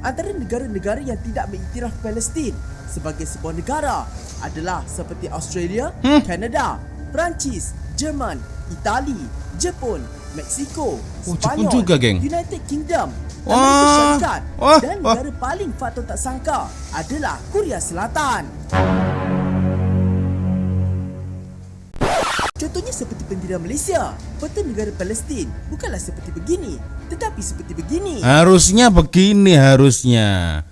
antara negara-negara yang tidak mengiktiraf Palestin sebagai sebuah negara adalah seperti Australia, Kanada, Perancis, Jerman, Itali, Jepun, Meksiko, Jepun Spanyol, juga, geng. United Kingdom, Wah. Amerika Syarikat, Wah. dan negara paling faktor tak sangka adalah Korea Selatan. Contohnya seperti pendirian Malaysia. Peta negara Palestin bukanlah seperti begini, tetapi seperti begini. Harusnya begini harusnya.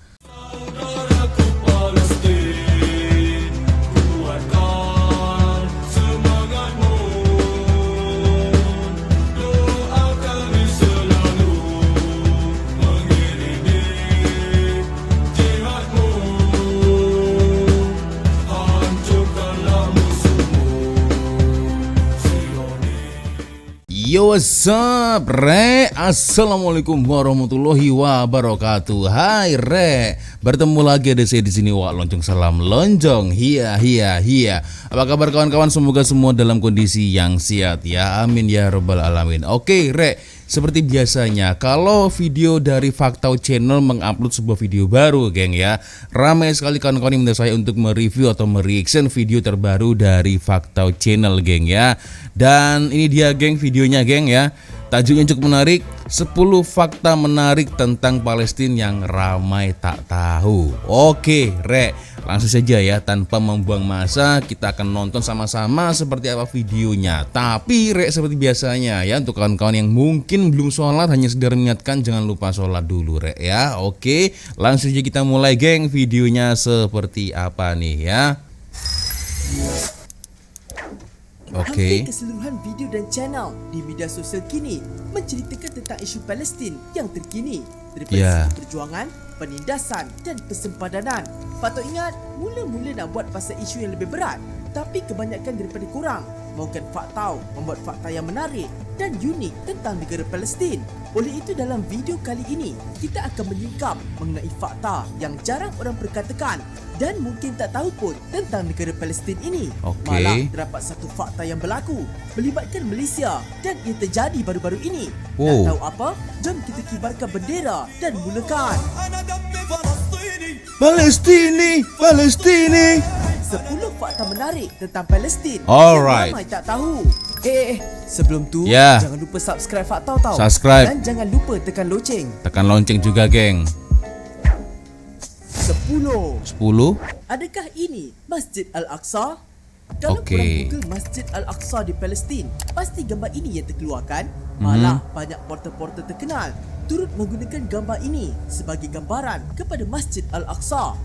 Yo, what's up, Re? Assalamualaikum warahmatullahi wabarakatuh. Hai, Re. Bertemu lagi ada saya di sini, Wak Loncong Salam Lonjong. Hiya. Apa kabar kawan-kawan? Semoga semua dalam kondisi yang sehat ya. Amin ya rabbal alamin. Oke, Re. Seperti biasanya, kalau video dari Faktau Channel mengupload sebuah video baru, geng ya, ramai sekali kawan-kawan yang minta saya untuk mereview atau mereaction video terbaru dari Faktau Channel, geng ya. Dan ini dia, geng, videonya, geng ya. Tajuknya cukup menarik, 10 fakta menarik tentang Palestina yang ramai tak tahu. Oke, Re, langsung saja ya, tanpa membuang masa, kita akan nonton sama-sama seperti apa videonya. Tapi, Re, seperti biasanya ya, untuk kawan-kawan yang mungkin belum sholat, hanya sekedar mengingatkan jangan lupa sholat dulu, Re ya. Oke, langsung saja kita mulai, geng. Videonya seperti apa nih ya. Oke. Hampir keseluruhan video dan channel di media sosial kini menceritakan tentang isu Palestin yang terkini daripada segi perjuangan, penindasan dan persempadanan. Patut ingat, mula-mula nak buat pasal isu yang lebih berat, tapi kebanyakan daripada korang mahukan Faktau membuat fakta yang menarik dan unik tentang negara Palestin. Oleh itu dalam video kali ini kita akan menyingkap mengenai fakta yang jarang orang perkatakan dan mungkin tak tahu pun tentang negara Palestin ini. Malah terdapat satu fakta yang berlaku melibatkan Malaysia dan ia terjadi baru-baru ini. Nak tahu apa? Jom kita kibarkan bendera dan mulakan. Palestina. 10 fakta menarik tentang Palestin Alright. yang ramai tak tahu. Sebelum tu jangan lupa subscribe Faktau tau. Subscribe. Dan jangan lupa tekan loceng. Tekan lonceng juga, geng. 10. Adakah ini Masjid Al-Aqsa? Kalau korang Google Masjid Al-Aqsa di Palestin, pasti gambar ini yang terkeluarkan. Malah banyak portal-portal terkenal turut menggunakan gambar ini sebagai gambaran kepada Masjid Al-Aqsa.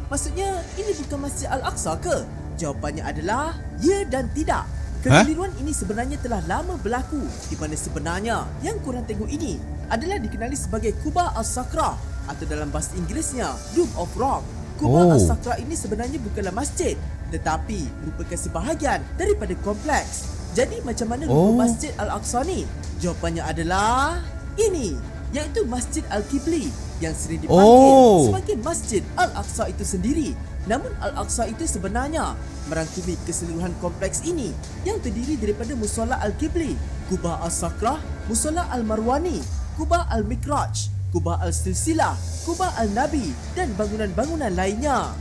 Maksudnya ini bukan Masjid Al-Aqsa ke? Jawapannya adalah ya dan tidak. Kekeliruan ini sebenarnya telah lama berlaku, di mana sebenarnya yang korang tengok ini adalah dikenali sebagai Kubah Al-Sakra atau dalam bahasa Inggerisnya Dome of Rock. Kubah Al-Sakra ini sebenarnya bukanlah masjid, tetapi merupakan sebahagian daripada kompleks. Jadi macam mana rupa Masjid Al-Aqsa ni? Jawapannya adalah ini, iaitu Masjid Al-Qibli yang sering dipanggil sebagai Masjid Al-Aqsa itu sendiri. Namun Al-Aqsa itu sebenarnya merangkumi keseluruhan kompleks ini yang terdiri daripada Musola Al-Qibli, Kubah Al-Sakra, Musola Al-Marwani, Kubah Al-Mikraj, Kubah Al-Silsilah, Kubah Al-Nabi dan bangunan-bangunan lainnya.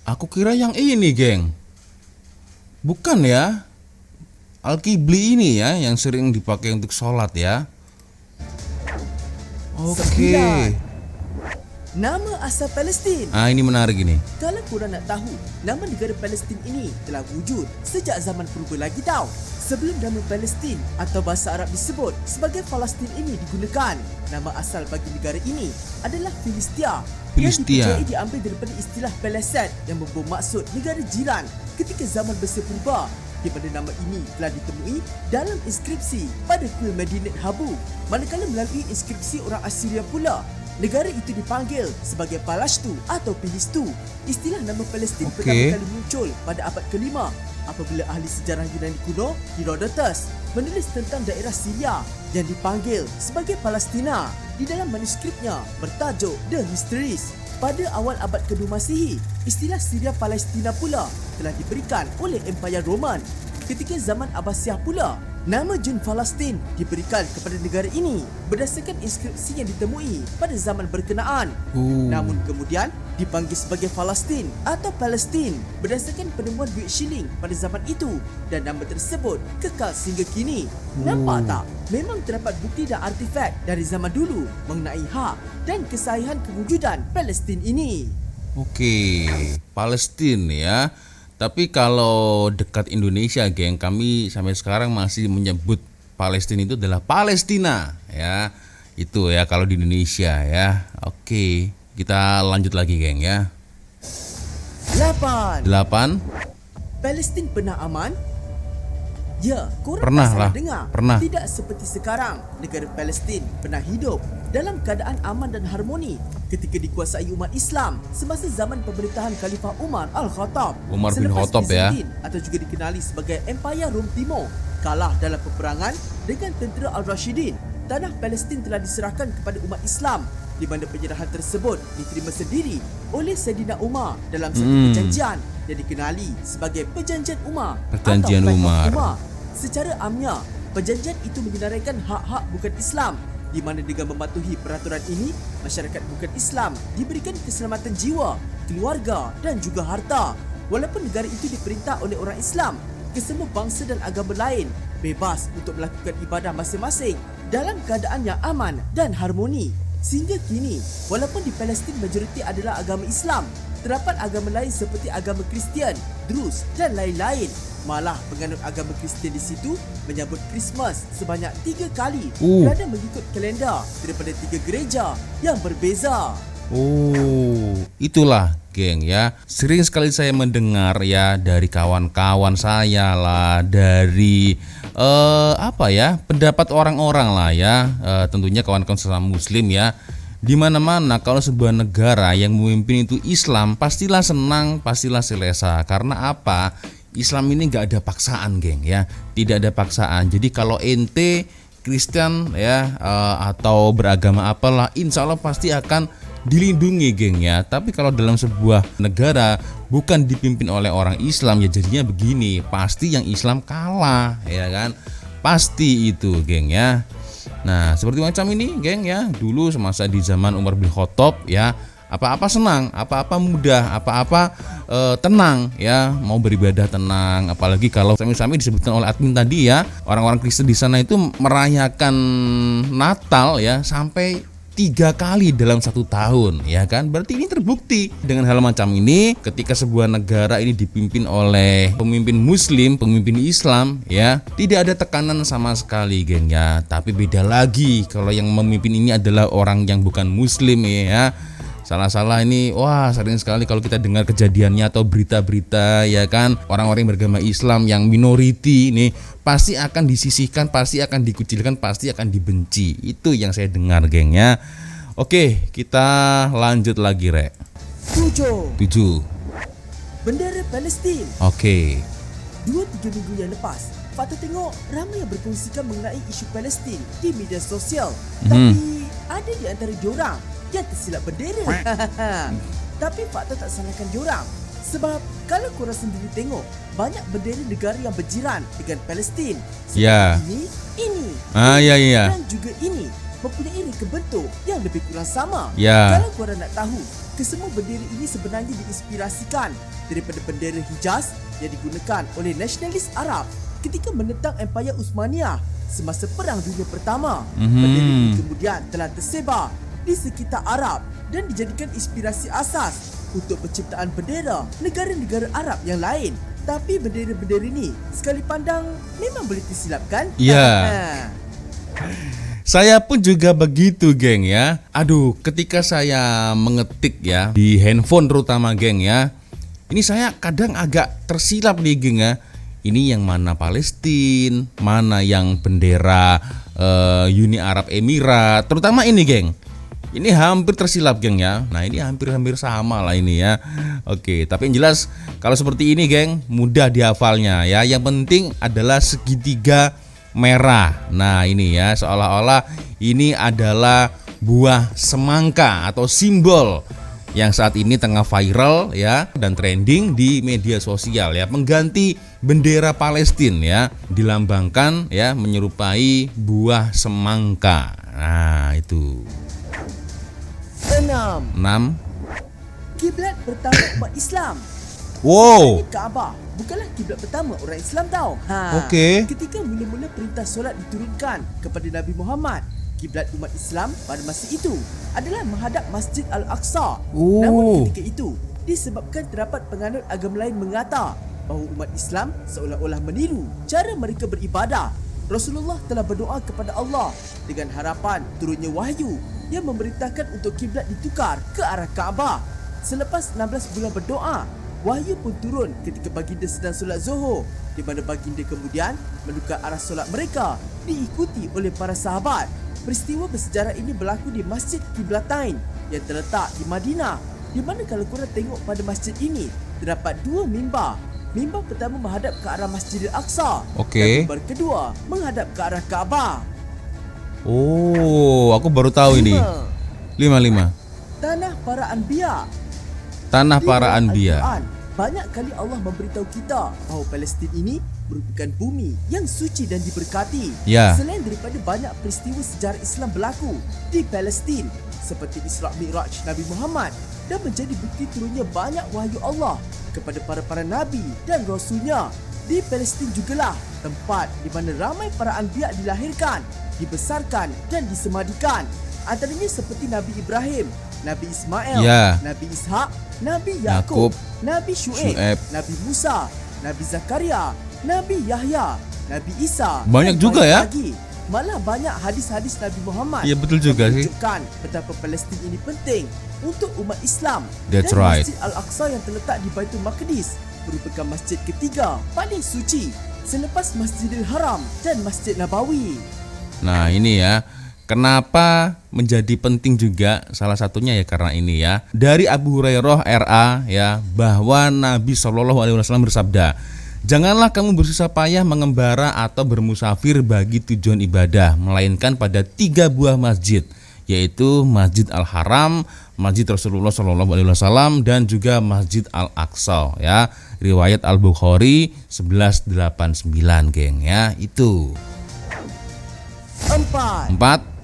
Aku kira yang ini, geng. Bukan ya? Al-Qibli ini ya yang sering dipakai untuk sholat ya. Oke. Nama asal Palestin. Ini menarik ini. Kalau korang nak tahu, nama negara Palestin ini telah wujud sejak zaman purba lagi tau. Sebelum nama Palestin atau bahasa Arab disebut sebagai Palestin ini digunakan, nama asal bagi negara ini adalah Filistia. Yang dipercayai diambil daripada istilah Palestin yang bermaksud negara jiran ketika zaman Mesir purba, di mana nama ini telah ditemui dalam inskripsi pada kuil Medinet Habu. Manakala melalui inskripsi orang Assyria pula, negara itu dipanggil sebagai Palashtu atau Filistu. Istilah nama Palestin pertama kali muncul pada abad ke-5 apabila ahli sejarah Yunani kuno Herodotus menulis tentang daerah Syria yang dipanggil sebagai Palestina di dalam manuskripnya bertajuk The Mysteries. Pada awal abad ke-2 Masihi, istilah Syria Palestina pula telah diberikan oleh Empayar Roman. Ketika zaman Abbasiyah pula, Nama Jun Palestin diberikan kepada negara ini berdasarkan inskripsi yang ditemui pada zaman berkenaan. Namun kemudian dipanggil sebagai Palestin atau Palestin berdasarkan penemuan duit shilling pada zaman itu, dan nama tersebut kekal sehingga kini. Nampak tak? Memang terdapat bukti dan artifak dari zaman dulu mengenai hak dan kesahihan kewujudan Palestin ini. Oke, Palestina ya. Tapi kalau dekat Indonesia, geng, kami sampai sekarang masih menyebut Palestina itu adalah Palestina ya. Itu ya kalau di Indonesia ya. Oke, kita lanjut lagi, geng ya. 8. Palestin pernah aman? Ya, korang pernah salah lah. dengar. Pernah. Tidak seperti sekarang. Negara Palestin pernah hidup dalam keadaan aman dan harmoni ketika dikuasai umat Islam semasa zaman pemerintahan Khalifah Umar Al-Khattab. Umar bin Selepas Khattab ya. Byzantine atau juga dikenali sebagai Empayar Rom Timur kalah dalam peperangan dengan tentera Al-Rashidin, tanah Palestin telah diserahkan kepada umat Islam, di mana penyerahan tersebut diterima sendiri oleh Saidina Umar dalam satu perjanjian yang dikenali sebagai Perjanjian Umar Perjanjian atau Pact of Umar. Umar. Secara amnya, perjanjian itu menyenaraikan hak-hak bukan Islam, di mana dengan mematuhi peraturan ini, masyarakat bukan Islam diberikan keselamatan jiwa, keluarga dan juga harta. Walaupun negara itu diperintah oleh orang Islam, kesemua bangsa dan agama lain bebas untuk melakukan ibadah masing-masing dalam keadaan yang aman dan harmoni. Sehingga kini, walaupun di Palestin majoriti adalah agama Islam, terdapat agama lain seperti agama Kristian, Drus dan lain-lain. Malah penganut agama Kristian di situ menyambut Christmas sebanyak 3 kali kerana mengikut kalender daripada 3 gereja yang berbeza. Itulah, geng ya. Sering sekali saya mendengar ya dari kawan-kawan saya lah, dari pendapat orang-orang lah ya. Tentunya kawan-kawan sesama Muslim ya. Di mana-mana kalau sebuah negara yang memimpin itu Islam, pastilah senang, pastilah selesa. Karena apa? Islam ini nggak ada paksaan, geng ya. Tidak ada paksaan. Jadi kalau ente Kristen ya atau beragama apalah, insya Allah pasti akan dilindungi, geng ya. Tapi kalau dalam sebuah negara bukan dipimpin oleh orang Islam, ya jadinya begini, pasti yang Islam kalah ya kan. Pasti itu, geng ya. Nah, seperti macam ini, geng ya. Dulu semasa di zaman Umar bin Khattab ya, apa-apa senang, apa-apa mudah, apa-apa tenang ya, mau beribadah tenang. Apalagi kalau sami-sami disebutkan oleh admin tadi ya, orang-orang Kristen di sana itu merayakan Natal ya sampai 3 kali dalam 1 tahun ya kan. Berarti ini terbukti dengan hal macam ini ketika sebuah negara ini dipimpin oleh pemimpin Muslim, pemimpin Islam ya, tidak ada tekanan sama sekali, geng ya. Tapi beda lagi kalau yang memimpin ini adalah orang yang bukan Muslim ya. Salah-salah ini, wah sering sekali kalau kita dengar kejadiannya atau berita-berita ya kan, orang-orang yang beragama Islam yang minoriti ini pasti akan disisihkan, pasti akan dikucilkan, pasti akan dibenci. Itu yang saya dengar, geng ya. Oke, kita lanjut lagi, Rek. 7. Bendera Palestin. Oke. 2-3 minggu yang lepas, Fakta tengok ramai yang berkongsikan mengenai isu Palestin di media sosial. Tapi ada di antara diorang yang tersilap bendera. Tapi Fakta tak salahkan diorang, sebab kalau korang sendiri tengok, banyak bendera negara yang berjiran dengan Palestin. Ya. Ini Ya. dan juga ini mempunyai reka bentuk yang lebih kurang sama. Ya. Kalau korang nak tahu, kesemua bendera ini sebenarnya diinspirasikan daripada bendera Hijaz yang digunakan oleh nasionalis Arab ketika menentang Empayar Uthmaniyah semasa Perang Dunia Pertama. Bendera ini kemudian telah tersebar di sekitar Arab dan dijadikan inspirasi asas untuk penciptaan bendera negara-negara Arab yang lain. Tapi bendera-bendera ini sekali pandang memang boleh tersilapkan. Ya. Saya pun juga begitu, geng ya. Aduh, ketika saya mengetik ya di handphone terutama, geng ya, ini saya kadang agak tersilap nih, geng ya. Ini yang mana Palestina, mana yang bendera Uni Arab Emirat, terutama ini, geng. Ini hampir tersilap, geng ya. Nah, ini hampir sama lah ini ya. Oke, tapi yang jelas kalau seperti ini, geng, mudah dihafalnya ya. Yang penting adalah segitiga merah. Nah, ini ya, seolah-olah ini adalah buah semangka atau simbol yang saat ini tengah viral ya dan trending di media sosial ya, mengganti bendera Palestina ya, dilambangkan ya menyerupai buah semangka. Nah, itu. 6. 6. Kiblat pertama umat Islam. Wow. Sebenarnya Kaabah bukanlah kiblat pertama orang Islam tau. Okey. Ketika mula-mula perintah solat diturunkan kepada Nabi Muhammad, kiblat umat Islam pada masa itu adalah menghadap Masjid Al-Aqsa. Oh. Namun ketika itu, disebabkan terdapat penganut agama lain mengata bahawa umat Islam seolah-olah meniru cara mereka beribadah, Rasulullah telah berdoa kepada Allah dengan harapan turunnya wahyu yang memerintahkan untuk kiblat ditukar ke arah Kaabah. Selepas 16 bulan berdoa, wahyu pun turun ketika baginda sedang solat Zuhur, di mana baginda kemudian menukar arah solat mereka diikuti oleh para sahabat. Peristiwa bersejarah ini berlaku di Masjid Qiblatain yang terletak di Madinah, di mana kalau korang tengok pada masjid ini terdapat dua mimbar. Mimbar pertama menghadap ke arah Masjidil Aqsa, Okey. dan mimbar kedua menghadap ke arah Kaabah. Oh, aku baru tahu ini. 5. Tanah para Anbiya. Tanah Di para dalam Anbiya. Al-Quran, banyak kali Allah memberitahu kita bahawa Palestin ini merupakan bumi yang suci dan diberkati. Ya. Selain daripada banyak peristiwa sejarah Islam berlaku di Palestin, seperti Isra' Mi'raj Nabi Muhammad, dan menjadi bukti turunnya banyak wahyu Allah kepada para Nabi dan Rasulnya. Di Palestin jugalah tempat di mana ramai para Anbiya dilahirkan, dibesarkan dan disemadikan. Antaranya seperti Nabi Ibrahim, Nabi Ismail, Ya. Nabi Ishak, Nabi Yakub, Yaqub, Nabi Syuaib, Syuaib. Nabi Musa, Nabi Zakaria, Nabi Yahya, Nabi Isa. Banyak dan juga banyak ya? lagi. Malah banyak hadis-hadis Nabi Muhammad. Ya, betul juga sih. menunjukkan betapa Palestin ini penting untuk umat Islam. That's dan right. Masjid Al-Aqsa yang terletak di Baitul Maqdis merupakan masjid ketiga paling suci selepas Masjidil Haram dan Masjid Nabawi. Nah, ini ya. Kenapa menjadi penting juga, salah satunya ya karena ini ya. Dari Abu Hurairah RA ya, bahwa Nabi SAW bersabda, "Janganlah kamu bersusah payah mengembara atau bermusafir bagi tujuan ibadah, melainkan pada 3 buah masjid, yaitu Masjid Al-Haram, Masjid Rasulullah SAW, dan juga Masjid Al-Aqsa." Ya, riwayat Al-Bukhari 1189, geng ya. Itu 4. 4.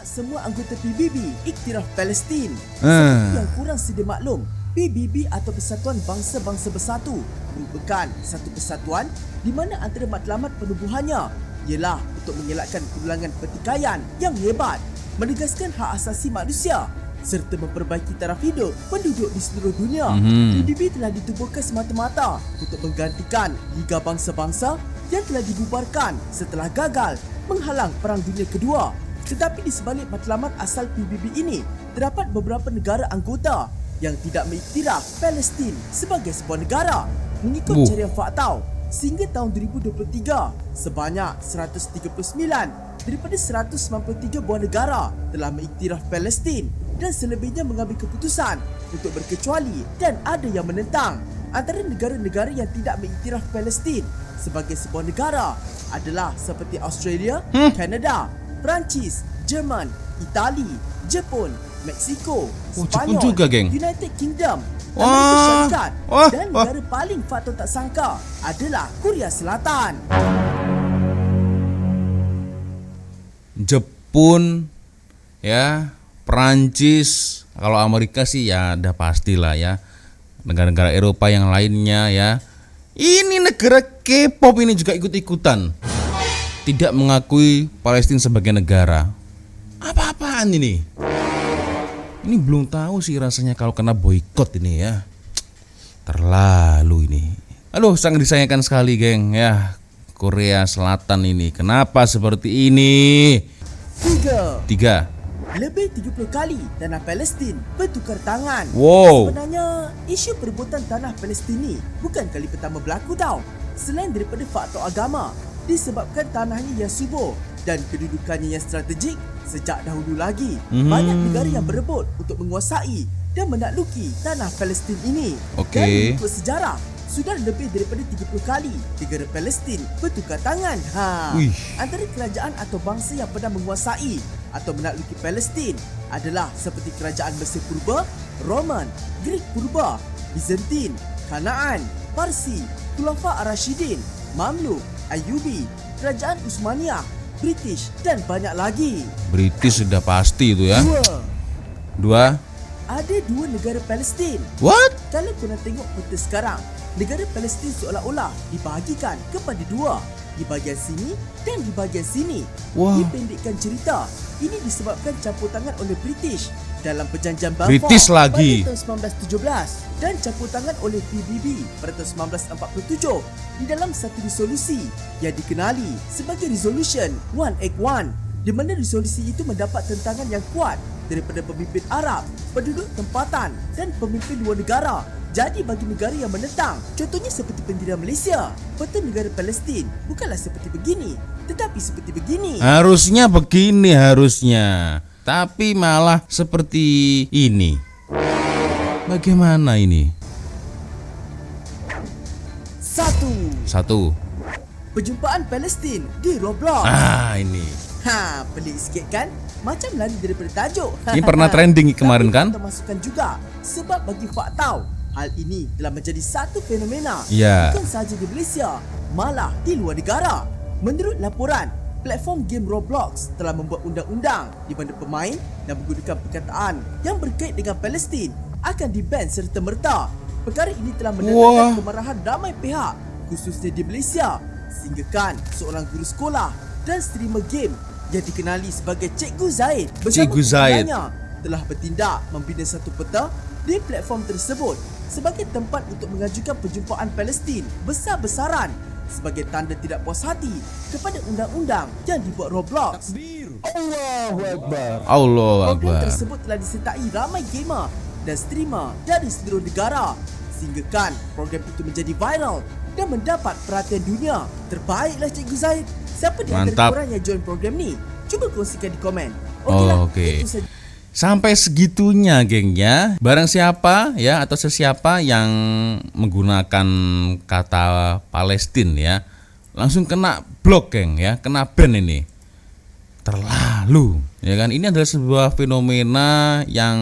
Semua anggota PBB iktiraf Palestin. Seperti yang kurang sedia maklum, PBB atau Persatuan Bangsa-Bangsa Bersatu merupakan satu persatuan di mana antara matlamat penubuhannya ialah untuk mengelakkan pengulangan pertikaian yang hebat, menegaskan hak asasi manusia serta memperbaiki taraf hidup penduduk di seluruh dunia. PBB telah ditubuhkan semata-mata untuk menggantikan Liga Bangsa-Bangsa yang telah dibubarkan setelah gagal menghalang Perang Dunia Kedua. Tetapi di sebalik matlamat asal PBB ini, terdapat beberapa negara anggota yang tidak mengiktiraf Palestin sebagai sebuah negara. Mengikut carian fakta, sehingga tahun 2023, sebanyak 139 daripada 193 buah negara telah mengiktiraf Palestin dan selebihnya mengambil keputusan untuk berkecuali dan ada yang menentang. Antara negara-negara yang tidak mengiktiraf Palestin sebagai sebuah negara adalah seperti Australia, Kanada, Perancis, Jerman, Itali, Jepun, Meksiko, Spanyol, Jepun juga, geng. United Kingdom, Wah. Amerika Syarikat, Wah. dan negara paling patut tak sangka adalah Korea Selatan. Jepun ya, Perancis, kalau Amerika sih ya udah pastilah ya. Negara-negara Eropa yang lainnya ya. Ini negara K-pop ini juga ikut-ikutan tidak mengakui Palestina sebagai negara. Apa-apaan ini? Ini belum tahu sih rasanya kalau kena boikot ini ya. Terlalu ini. Aduh, sangat disayangkan sekali, geng ya. Korea Selatan ini kenapa seperti ini? 3. Lebih 30 kali tanah Palestin bertukar tangan. Wow. Sebenarnya, isu perebutan tanah Palestin ni bukan kali pertama berlaku tau. Selain daripada faktor agama, disebabkan tanahnya yang subur dan kedudukannya yang strategik sejak dahulu lagi. Banyak negara yang berebut untuk menguasai dan menakluki tanah Palestin ini. Okey. Dan mengikut sejarah, sudah lebih daripada 30 kali negara Palestin bertukar tangan. Uish. Antara kerajaan atau bangsa yang pernah menguasai atau menakluki Palestin adalah seperti kerajaan Mesir Purba, Roman, Greek Purba, Byzantine, Kanaan, Parsi, Khulafa Ar-Rashidin, Mamluk, Ayyubi, Kerajaan Utsmaniyah, British dan banyak lagi. British sudah pasti itu ya. 2. 2. Ada 2 negara Palestin. What? Kalau korang tengok peta sekarang, negara Palestin seolah-olah dibahagikan kepada 2. Di bahagian sini dan di bahagian sini. Wah. Dipendekkan cerita, ini disebabkan campur tangan oleh British dalam perjanjian Balfour British lagi. pada tahun 1917 dan campur tangan oleh PBB pada tahun 1947 di dalam satu resolusi yang dikenali sebagai Resolution 181, di mana resolusi itu mendapat tentangan yang kuat daripada pemimpin Arab, penduduk tempatan dan pemimpin luar negara. Jadi bagi negara yang menentang, contohnya seperti pendirian Malaysia, peta negara Palestin bukanlah seperti begini, tetapi seperti begini. Harusnya begini harusnya. Tapi malah seperti ini. Bagaimana ini? 1. Perjumpaan Palestin di Roblox. Ini. Pelik sikit kan? Macam lari daripada tajuk. Ini pernah trending kemarin kan? Tapi kita masukkan juga sebab bagi faktau, hal ini telah menjadi satu fenomena Ya. bukan sahaja di Malaysia, malah di luar negara. Menurut laporan, platform game Roblox telah membuat undang-undang di mana pemain yang menggunakan perkataan yang berkait dengan Palestin akan diban serta-merta. Perkara ini telah mendatangkan kemarahan ramai pihak, khususnya di Malaysia, sehinggakan seorang guru sekolah dan streamer game yang dikenali sebagai Cikgu Zaid bersama Cikgu Zaid kumpulannya telah bertindak membina satu peta di platform tersebut sebagai tempat untuk mengajukan perjumpaan Palestin besar-besaran sebagai tanda tidak puas hati kepada undang-undang yang dibuat Roblox. Allahu Program Akbar. tersebut telah disertai ramai gamer dan streamer dari seluruh negara sehinggakan program itu menjadi viral dan mendapat perhatian dunia. Terbaiklah Cikgu Zaid. Siapa di antara Mantap. korang yang join program ni? Cuba kongsikan di komen. Oke. Itu saja. Sampai segitunya geng ya. Barang siapa ya atau sesiapa yang menggunakan kata Palestina ya, langsung kena blok geng ya, kena ban ini. Terlalu ya kan. Ini adalah sebuah fenomena yang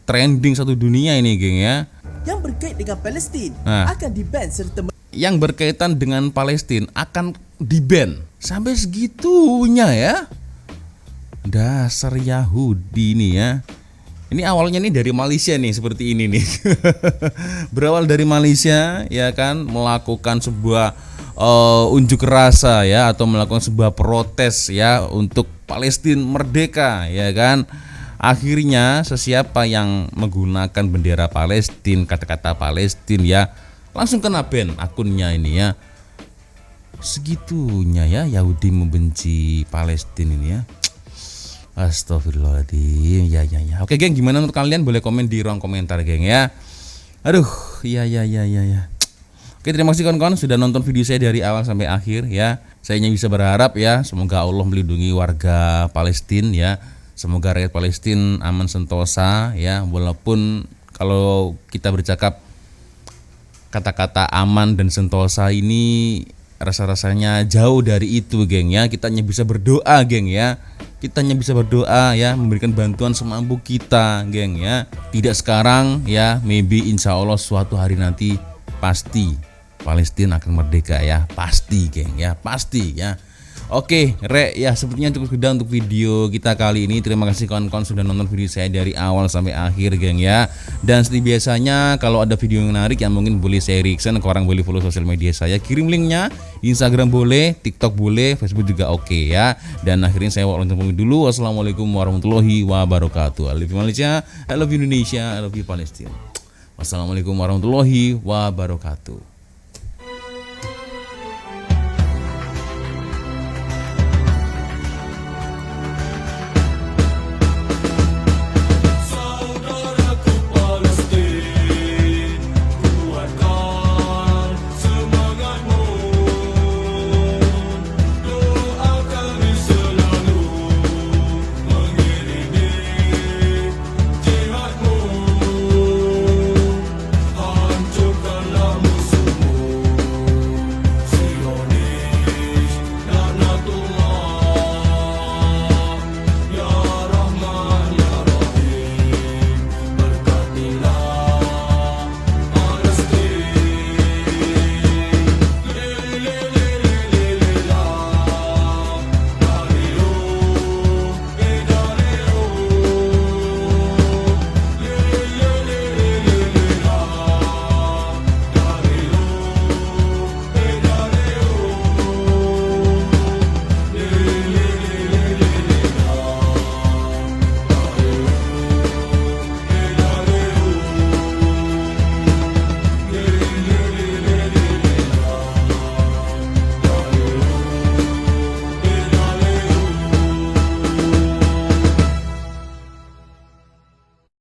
trending satu dunia ini geng ya. Yang berkait dengan Palestina akan diban serta Yang berkaitan dengan Palestina akan diban. Sampai segitunya ya. Dasar Yahudi nih ya. Ini awalnya nih dari Malaysia nih seperti ini nih. Berawal dari Malaysia ya kan, melakukan sebuah unjuk rasa ya, atau melakukan sebuah protes ya untuk Palestina merdeka ya kan. Akhirnya sesiapa yang menggunakan bendera Palestina, kata-kata Palestina ya, langsung kena ban akunnya ini ya. Segitunya ya Yahudi membenci Palestina ini ya. Astagfirullahaladzim. Ya. Oke geng, gimana menurut kalian? Boleh komen di ruang komentar geng ya. Aduh, ya. Oke, terima kasih kawan-kawan sudah nonton video saya dari awal sampai akhir ya. Saya hanya bisa berharap ya, semoga Allah melindungi warga Palestina ya. Semoga rakyat Palestina aman sentosa ya. Walaupun kalau kita bercakap kata-kata aman dan sentosa ini rasa-rasanya jauh dari itu geng ya. Kita hanya bisa berdoa geng ya. Kita hanya bisa berdoa ya, memberikan bantuan semampu kita geng ya. Tidak sekarang ya, maybe insya Allah suatu hari nanti pasti Palestina akan merdeka ya. Pasti geng ya, pasti ya. Oke, ya sepertinya cukup sudah untuk video kita kali ini. Terima kasih kawan-kawan sudah nonton video saya dari awal sampai akhir geng ya. Dan seperti biasanya kalau ada video yang menarik yang mungkin boleh saya reaction, korang boleh follow sosial media saya, kirim linknya di Instagram boleh, TikTok boleh, Facebook juga oke ya. Dan akhirnya saya langsung pamit dulu. Wassalamualaikum warahmatullahi wabarakatuh. I love you Malaysia, I love you Indonesia, I love you Palestina. Wassalamualaikum warahmatullahi wabarakatuh.